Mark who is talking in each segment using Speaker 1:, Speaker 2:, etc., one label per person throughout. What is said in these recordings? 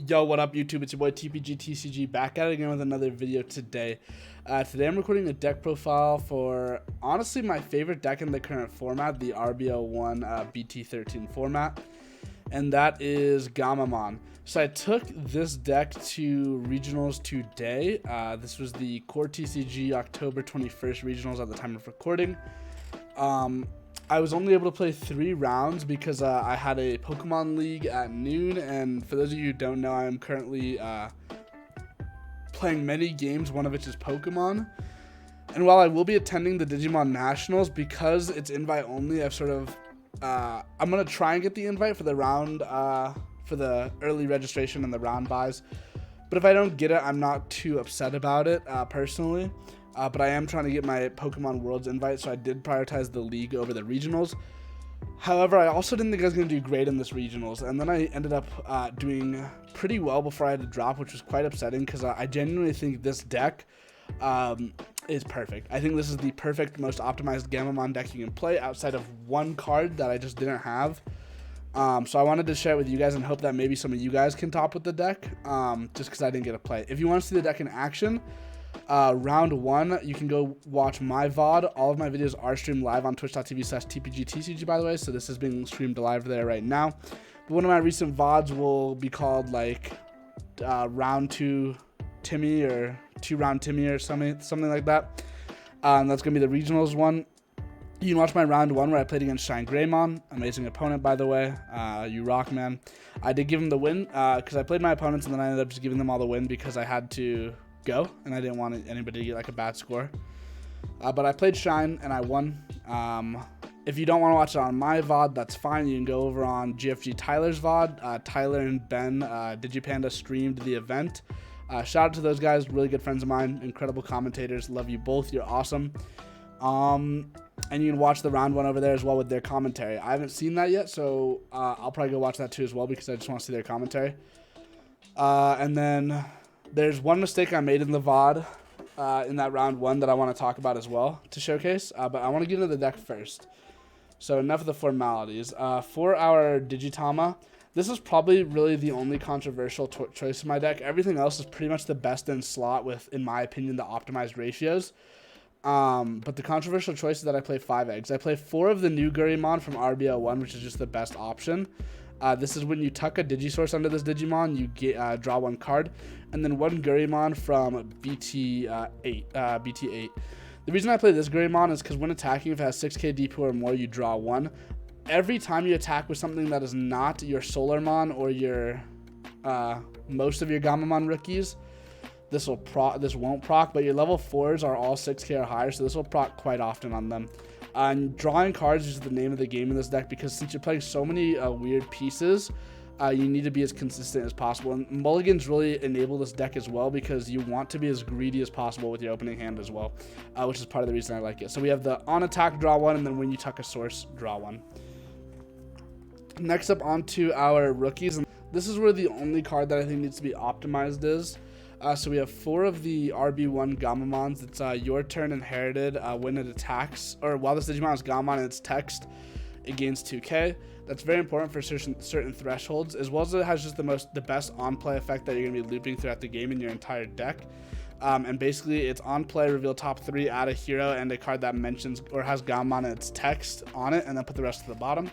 Speaker 1: Yo, what up, YouTube? It's your boy TCG back at it again with another video today. Today I'm recording a deck profile for, honestly, my favorite deck in the current format, the RBO1 BT13 format, and that is Gammamon. So I took this deck to regionals today. This was the Core TCG October 21st regionals at the time of recording. I was only able to play 3 rounds because I had a Pokemon League at noon, and for those of you who don't know, I'm currently playing many games, one of which is Pokemon. And while I will be attending the Digimon Nationals, because it's invite only, I've sort of I'm gonna try and get the invite for the round for the early registration and the round buys. But if I don't get it, I'm not too upset about it personally. But I am trying to get my Pokemon Worlds invite, so I did prioritize the league over the regionals. However, I also didn't think I was going to do great in this regionals, and then I ended up doing pretty well before I had to drop, which was quite upsetting because I genuinely think this deck is perfect. I think this is the perfect, most optimized Gammamon deck you can play outside of one card that I just didn't have. So I wanted to share it with you guys and hope that maybe some of you guys can top with the deck, just because I didn't get to play. If you want to see the deck in action, round 1, you can go watch my VOD. All of my videos are streamed live on twitch.tv/tpgtcg, by the way, so this is being streamed live there right now. But one of my recent VODs will be called like round 2 Timmy or 2-round Timmy or something like that. That's gonna be the regionals one. You can watch my round 1 where I played against Gammamon. Amazing opponent, by the way. You rock, man. I did give him the win because I played my opponents and then I ended up just giving them all the win because I had to go and I didn't want anybody to get like a bad score. But I played Shine and I won. If you don't want to watch it on my VOD, that's fine. You can go over on GFG Tyler's VOD. Tyler and Ben Digipanda streamed the event. Shout out to those guys, really good friends of mine, incredible commentators. Love you both, you're awesome. And you can watch the round 1 over there as well with their commentary. I haven't seen that yet, so I'll probably go watch that too as well because I just want to see their commentary. And then there's one mistake I made in the VOD in that round 1 that I want to talk about as well to showcase, but I want to get into the deck first. So enough of the formalities. For our Digitama, this is probably really the only controversial choice in my deck. Everything else is pretty much the best in slot with, in my opinion, the optimized ratios. But the controversial choice is that I play 5 eggs. I play 4 of the new Gammamon from RBO1, which is just the best option. This is when you tuck a Digisource under this Digimon, you get draw 1 card, and then 1 Gammamon from BT8. The reason I play this Gammamon is because when attacking, if it has 6k DP or more, you draw 1. Every time you attack with something that is not your Solarmon or your most of your Gammamon rookies, this won't proc, but your level 4s are all 6k or higher, so this will proc quite often on them. And drawing cards is the name of the game in this deck because since you're playing so many weird pieces, you need to be as consistent as possible. And mulligans really enable this deck as well because you want to be as greedy as possible with your opening hand as well, which is part of the reason I like it. So we have the on attack, draw 1, and then when you tuck a source, draw 1. Next up onto our rookies. And this is where the only card that I think needs to be optimized is. So we have 4 of the RB1 Gammamons. It's your turn inherited when it attacks, or while this Digimon is Gammamon and it's text, it gains 2k. That's very important for certain thresholds, as well as it has just the best on-play effect that you're going to be looping throughout the game in your entire deck. And basically, it's on-play, reveal top 3, add a hero and a card that mentions or has Gammamon and its text on it, and then put the rest to the bottom.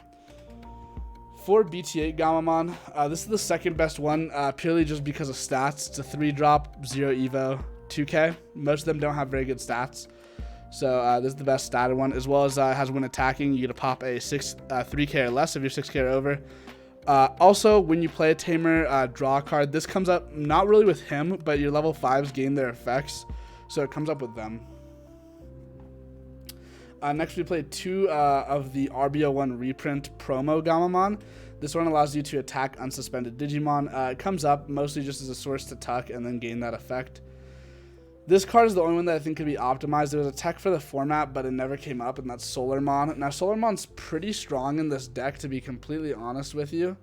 Speaker 1: For BT8 Gammamon, this is the second best one, purely just because of stats. It's a 3-drop, 0 evo, 2k. Most of them don't have very good stats. So this is the best statted one, as well as has when attacking, you get to pop a 3k or less if you're 6k or over. Also, when you play a Tamer, draw a card. This comes up not really with him, but your level 5s gain their effects, so it comes up with them. Next, we played 2 of the RBO1 reprint promo Gammamon. This one allows you to attack unsuspended Digimon. It comes up mostly just as a source to tuck and then gain that effect. This card is the only one that I think could be optimized. There was a tech for the format, but it never came up, and that's Solarmon. Now, Solarmon's pretty strong in this deck, to be completely honest with you.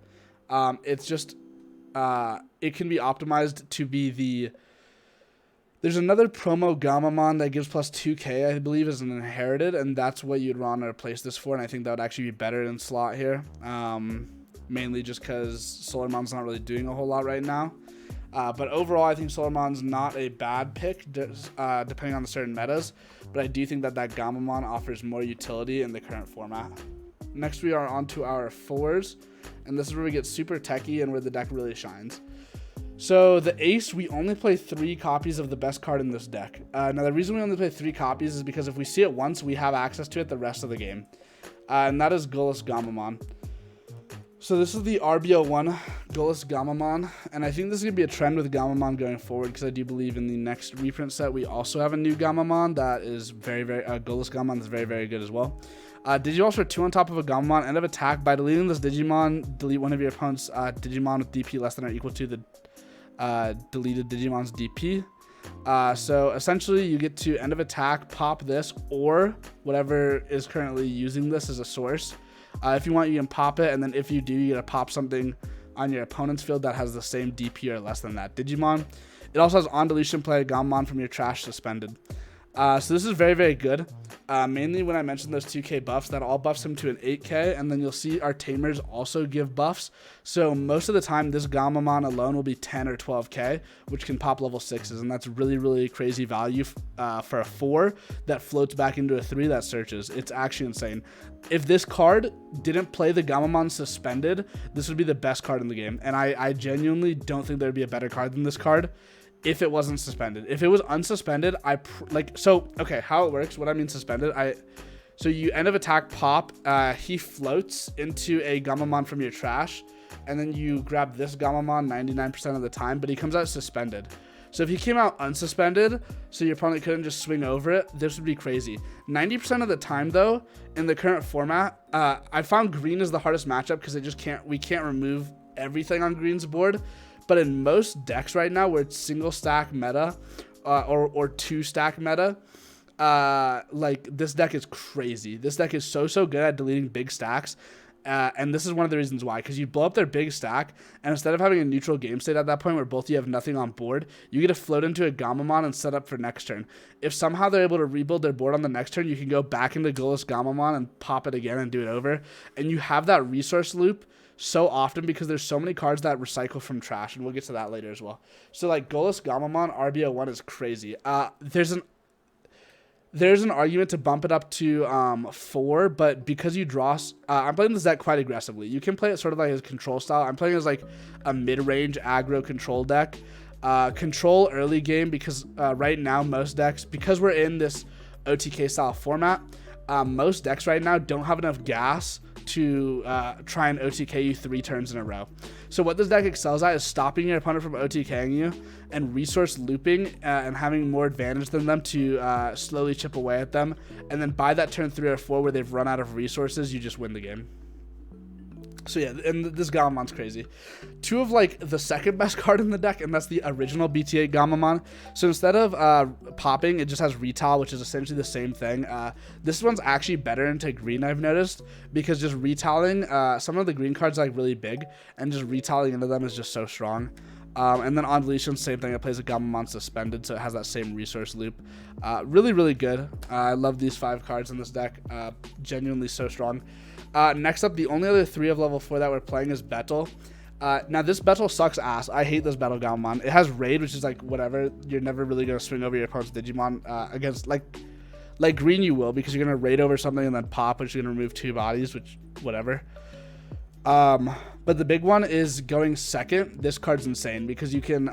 Speaker 1: It's just, it can be optimized to be the... There's another promo Gammamon that gives plus 2k, I believe, as an inherited, and that's what you'd want to replace this for, and I think that would actually be better in slot here. mainly just because Solarmon's not really doing a whole lot right now. But overall, I think Solarmon's not a bad pick, depending on the certain metas. But I do think that Gammamon offers more utility in the current format. Next, we are on to our 4s, and this is where we get super techie and where the deck really shines. So the Ace, we only play 3 copies of the best card in this deck. Now, the reason we only play 3 copies is because if we see it once, we have access to it the rest of the game. And that is Gammamon. So this is the RBO1 Gammamon, and I think this is going to be a trend with Gammamon going forward, because I do believe in the next reprint set we also have a new Gammamon that is very, Gammamon is very, very good as well. Digivolves for 2 on top of a Gammamon. End of attack. By deleting this Digimon, delete one of your opponent's Digimon with DP less than or equal to the deleted Digimon's DP. So essentially you get to end of attack, pop this, or whatever is currently using this as a source. If you want, you can pop it, and then if you do, you gotta pop something on your opponent's field that has the same DP or less than that Digimon. It also has on deletion, play a Gammamon from your trash suspended. So this is very, very good. Mainly when I mentioned those 2k buffs, that all buffs him to an 8k, and then you'll see our Tamers also give buffs. So most of the time, this Gammamon alone will be 10 or 12k, which can pop level 6s, and that's really, really crazy value for a 4 that floats back into a 3 that searches. It's actually insane. If this card didn't play the Gammamon suspended, this would be the best card in the game, and I genuinely don't think there'd be a better card than this card if it wasn't suspended. If it was unsuspended, okay, how it works, what I mean suspended, so you end of attack, pop, he floats into a Gammamon from your trash, and then you grab this Gammamon 99% of the time, but he comes out suspended. So if he came out unsuspended, so your opponent couldn't just swing over it, this would be crazy. 90% of the time, though, in the current format, I found green is the hardest matchup because we can't remove everything on green's board. But in most decks right now, where it's single stack meta or 2 stack meta, like this deck is crazy. This deck is so good at deleting big stacks. And this is one of the reasons why, because you blow up their big stack, and instead of having a neutral game state at that point where both of you have nothing on board, you get to float into a Gammamon and set up for next turn. If somehow they're able to rebuild their board on the next turn, you can go back into Gammamon and pop it again and do it over. And you have that resource loop so often because there's so many cards that recycle from trash, and we'll get to that later as well. So like Gammamon RBO1 is crazy. There's an argument to bump it up to 4, but because you draw, I'm playing this deck quite aggressively. You can play it sort of like his control style. I'm playing it as like a mid-range aggro control deck. Control early game because right now most decks, because we're in this OTK style format, most decks right now don't have enough gas to try and OTK you 3 turns in a row. So what this deck excels at is stopping your opponent from OTKing you and resource looping and having more advantage than them to slowly chip away at them. And then by that turn 3 or 4 where they've run out of resources, you just win the game. So yeah, and this Gammamon's crazy. 2 of like the second best card in the deck, and that's the original BT8 Gammamon. So instead of popping, it just has retile, which is essentially the same thing. This one's actually better into green, I've noticed, because just retiling, some of the green cards are like really big, and just retiling into them is just so strong. And then on deletion, same thing. It plays a Gammamon suspended, so it has that same resource loop. Really, really good. I love these 5 cards in this deck. Genuinely so strong. Next up, the only other 3 of level 4 that we're playing is Betel. Now, this Betel sucks ass. I hate this Betel Gammamon. It has Raid, which is like whatever. You're never really going to swing over your opponent's Digimon against, like green you will, because you're going to Raid over something and then pop, which you're going to remove 2 bodies, which, whatever. But the big one is going second. This card's insane because you can,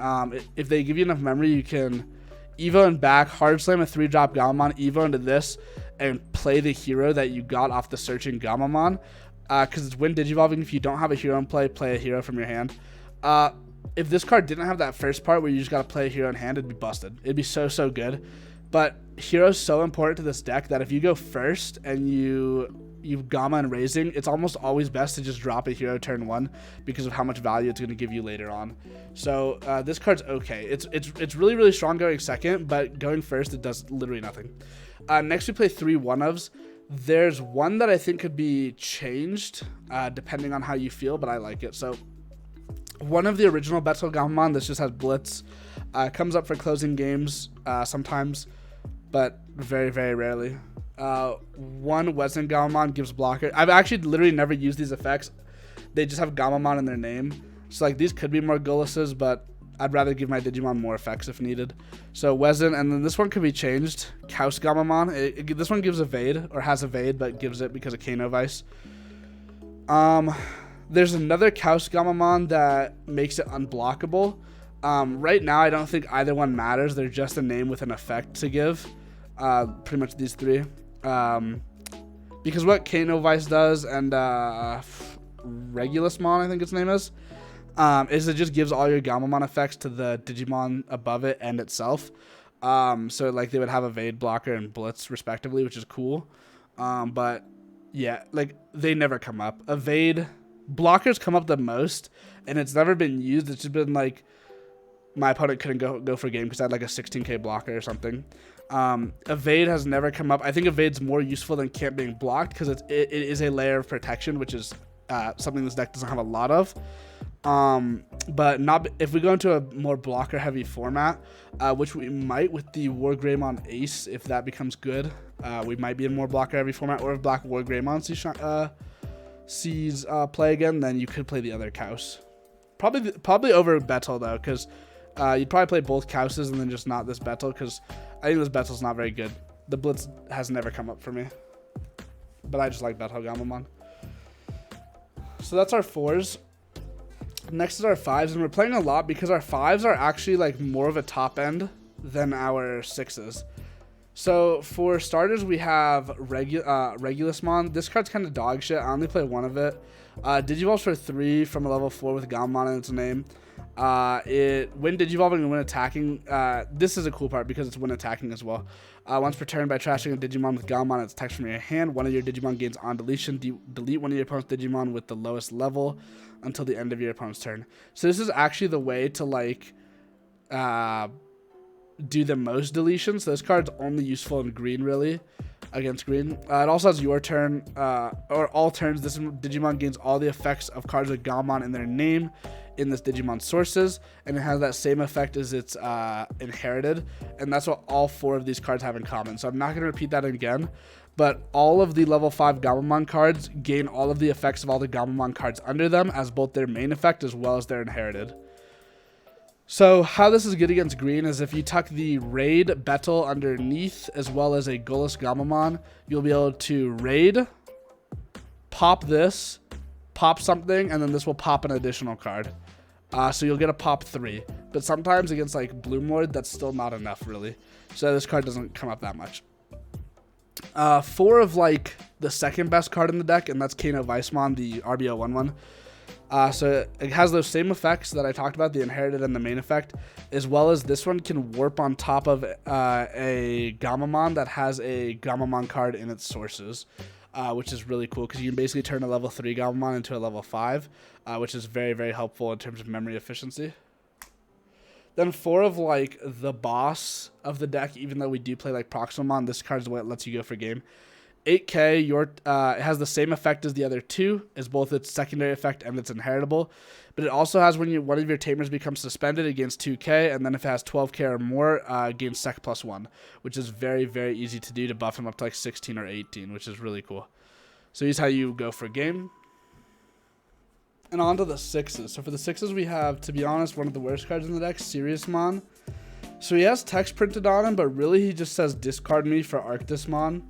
Speaker 1: if they give you enough memory, you can Evo and back, hard slam a 3-drop Gammamon, Evo into this, and play the hero that you got off the searching Gammamon. Because it's when Digivolving, if you don't have a hero in play a hero from your hand. If this card didn't have that first part where you just got to play a hero in hand, it'd be busted. It'd be so good. But hero's so important to this deck that if you go first and you Gamma and raising, it's almost always best to just drop a hero turn 1 because of how much value it's going to give you later on. So this card's okay. It's really, really strong going second, but going first, it does literally nothing. Next, we play 3 1-ofs. There's one that I think could be changed depending on how you feel, but I like it. So one of the original Betel Gammamon, this just has Blitz. Comes up for closing games sometimes, but very, very rarely. One Wesen Gammamon gives blocker. I've actually literally never used these effects they just have Gammamon in their name. So like these could be more Guluses, but I'd rather give my Digimon more effects if needed. So Wezen, and then this one could be changed. Kaus Gammamon. This one gives evade, or has evade, but gives it because of Kano Vice. There's another Kaus Gammamon that makes it unblockable. Right now, I don't think either one matters. They're just a name with an effect to give. Pretty much these three. Because what Kano Vice does, and Regulusmon, I think its name is it just gives all your Gammamon effects to the Digimon above it and itself. So like they would have evade, blocker, and blitz respectively, which is cool. But yeah, like they never come up. Evade, blockers come up the most, and it's never been used. It's just been like my opponent couldn't go for game because I had like a 16k blocker or something. Evade has never come up. I think evade's more useful than can't being blocked because it is a layer of protection, which is something this deck doesn't have a lot of. But not if we go into a more blocker heavy format, which we might with the War Greymon Ace, if that becomes good, we might be in more blocker heavy format. Or if Black War Greymon sees play again, then you could play the other Kaus. Probably over Betel though, because you'd probably play both Kauses and then just not this Betel, because I think this Betel's not very good. The Blitz has never come up for me, but I just like Betel Gammamon. So that's our 4s. Next is our 5s, and we're playing a lot because our 5s are actually like more of a top end than our 6s. So for starters, we have Regulusmon. This card's kind of dog shit. I only play one of it. Digivolves for 3 from a level 4 with Gammamon in its name. When Digivolving and when attacking, this is a cool part because it's when attacking as well. Once per turn, by trashing a Digimon with Gammamon, it's text from your hand. One of your Digimon gains on deletion. Delete one of your opponent's Digimon with the lowest level until the end of your opponent's turn. So this is actually the way to like do the most deletions. So this card's only useful in green, really, against green. It also has your turn, or all turns. This Digimon gains all the effects of cards with Gammamon in their name in this Digimon sources, and it has that same effect as its inherited, and that's what all 4 of these cards have in common. So I'm not going to repeat that again, but all of the level 5 Gammamon cards gain all of the effects of all the Gammamon cards under them as both their main effect as well as their inherited. So how this is good against green is if you tuck the Raid Betel underneath as well as a Gulus Gammamon, you'll be able to raid, pop this, pop something, and then this will pop an additional card. So you'll get a pop 3. But sometimes against like Bloomlord, that's still not enough really. So this card doesn't come up that much. 4 of like the second best card in the deck, and that's Kano Vicemon, the RBO1 one. So it has those same effects that I talked about, the inherited and the main effect, as well as this one can warp on top of a Gammamon that has a Gammamon card in its sources, which is really cool because you can basically turn a level 3 Gammamon into a level 5, which is very, very helpful in terms of memory efficiency. Then 4 of like the boss of the deck, even though we do play like Proximamon, this card is what lets you go for game. 8k, it has the same effect as the other 2, is both its secondary effect and its inheritable. But it also has when one of your Tamers becomes suspended, it gains 2k, and then if it has 12k or more, gains Sec +1, which is very, very easy to do to buff him up to like 16 or 18, which is really cool. So here's how you go for game. And on to the 6s. So for the 6s, we have, to be honest, one of the worst cards in the deck, Siriusmon. So he has text printed on him, but really he just says discard me for Arctismon.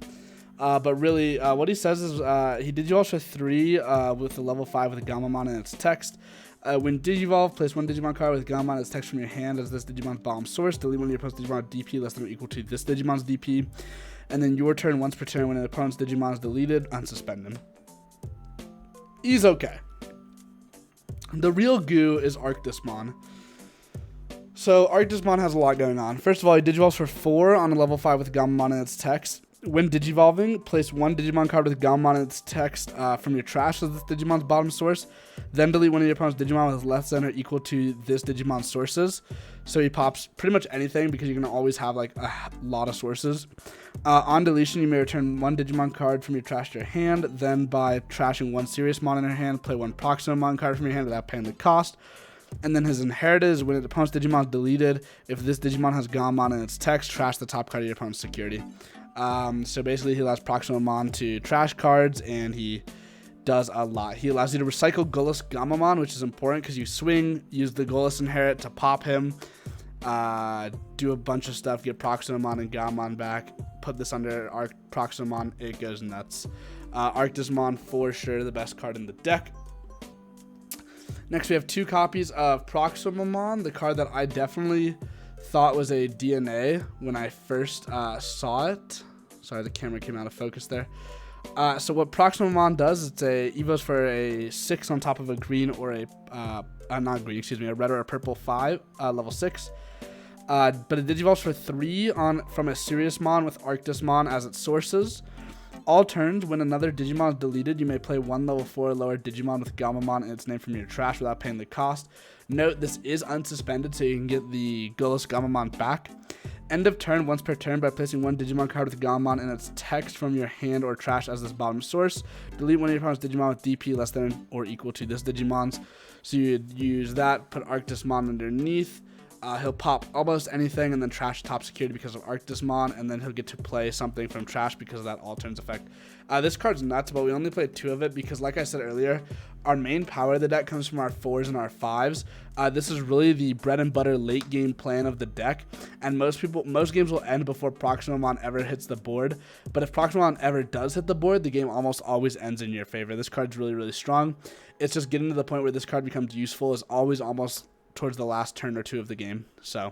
Speaker 1: But really, what he says is he Digivolves for 3 with the level 5 with Gammamon in its text. When Digivolve, place one Digimon card with Gammamon as text from your hand as this Digimon's bottom source. Delete one of your opponent's Digimon with DP less than or equal to this Digimon's DP. And then your turn, once per turn, when an opponent's Digimon is deleted, unsuspend him. He's okay. The real goo is Arctismon. So Arctismon has a lot going on. First of all, he Digivolves for 4 on a level 5 with Gammamon in its text. When Digivolving, place one Digimon card with Gammamon in its text from your trash as this Digimon's bottom source. Then delete one of your opponent's Digimon with less than or equal to this Digimon's sources. So he pops pretty much anything because you're going to always have like a lot of sources. On deletion, you may return one Digimon card from your trash to your hand. Then by trashing one Siriusmon in your hand, play one Proximamon card from your hand without paying the cost. And then his inherited is when an opponent's Digimon is deleted. If this Digimon has Gammamon in its text, trash the top card of your opponent's security. So basically he allows Proximamon to trash cards, and he does a lot. He allows you to recycle Gullus Gammamon, which is important because you swing, use the Gullus Inherit to pop him, do a bunch of stuff, get Proximamon and Gammamon back, put this under Arc Proximamon, it goes nuts. Arctismon for sure the best card in the deck. Next we have 2 copies of Proximamon, the card that I definitely thought was a DNA when I first saw it. Sorry, the camera came out of focus there. So what Proximamon does, it's a Evos for a 6 on top of a green or a not green, excuse me, a red or a purple 5, level 6. But it digivolves for 3 from a Siriusmon with Arctismon as its sources. All turns, when another Digimon is deleted, you may play 1 level 4 or lower Digimon with Gammamon and its name from your trash without paying the cost. Note, this is unsuspended, so you can get the Gullus Gammamon back. End of turn, once per turn, by placing 1 Digimon card with Gammamon and its text from your hand or trash as this bottom source. Delete one of your opponent's Digimon with DP less than or equal to this Digimon's. So you'd use that, put Arctismon underneath. He'll pop almost anything and then trash top security because of Arctismon, and then he'll get to play something from trash because of that all turns effect. This card's nuts, but we only played 2 of it because, like I said earlier, our main power of the deck comes from our 4s and our 5s. This is really the bread and butter late game plan of the deck, and most games will end before Proximamon ever hits the board. But if Proximamon ever does hit the board, the game almost always ends in your favor. This card's really, really strong. It's just getting to the point where this card becomes useful is always almost towards the last turn or 2 of the game. So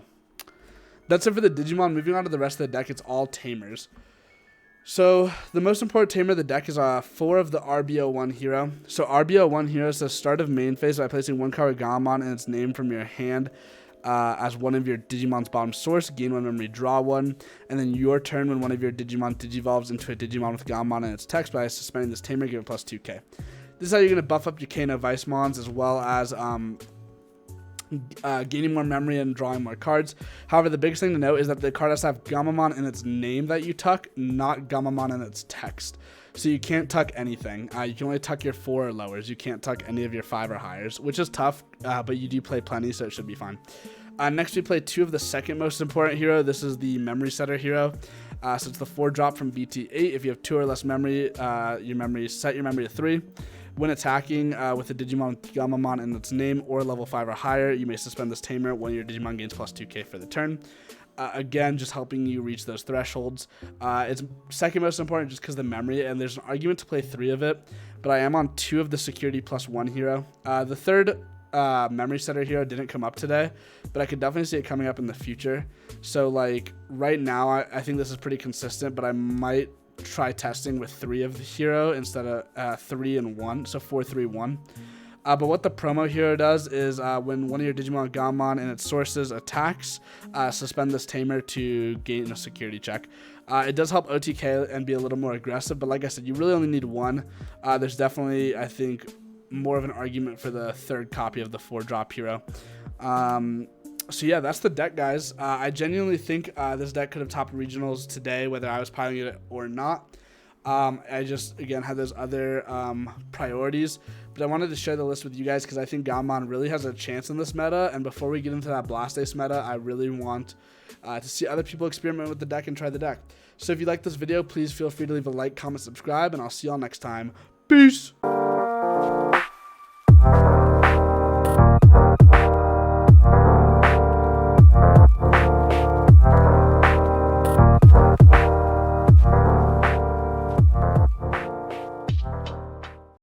Speaker 1: that's it for the Digimon. Moving on to the rest of the deck, it's all Tamers. So the most important Tamer of the deck is 4 of the RBO1 hero. So RBO1 hero is the start of main phase by placing 1 card with Gammamon and its name from your hand as one of your Digimon's bottom source. Gain 1 memory, draw 1. And then your turn, when one of your Digimon digivolves into a Digimon with Gammamon and its text, by suspending this Tamer, give it plus 2k. This is how you're going to buff up your Kano Vicemons as well as gaining more memory and drawing more cards. However, the biggest thing to note is that the card has to have Gammamon in its name that you tuck, not Gammamon in its text. So you can't tuck anything. You can only tuck your 4 or lowers. You can't tuck any of your 5 or highers, which is tough, but you do play plenty, so it should be fine. Next, we play 2 of the second most important hero. This is the Memory Setter hero. So it's the 4 drop from BT8. If you have 2 or less memory, set your memory to 3. When attacking with a Digimon with Gammamon in its name or level 5 or higher, you may suspend this Tamer when your Digimon gains plus 2k for the turn. Again, just helping you reach those thresholds. It's second most important just because of the memory, and there's an argument to play 3 of it, but I am on 2 of the security plus 1 hero. The third Memory Setter hero didn't come up today, but I could definitely see it coming up in the future. So like right now, I think this is pretty consistent, but I might try testing with 3 of the hero instead of 3 and 1, so 4, 3, 1. But what the promo hero does is when one of your Digimon Gammamon and its sources attacks, suspend this Tamer to gain a security check. It does help OTK and be a little more aggressive, but like I said, you really only need 1. There's definitely, I think, more of an argument for the 3rd copy of the 4-drop hero. So yeah, that's the deck, guys. I genuinely think this deck could have topped regionals today, whether I was piloting it or not. I just, again, had those other priorities, but I wanted to share the list with you guys because I think Gammamon really has a chance in this meta, and before we get into that Blast Ace meta, I really want to see other people experiment with the deck and try the deck. So if you like this video, please feel free to leave a like, comment, subscribe, and I'll see y'all next time. Peace!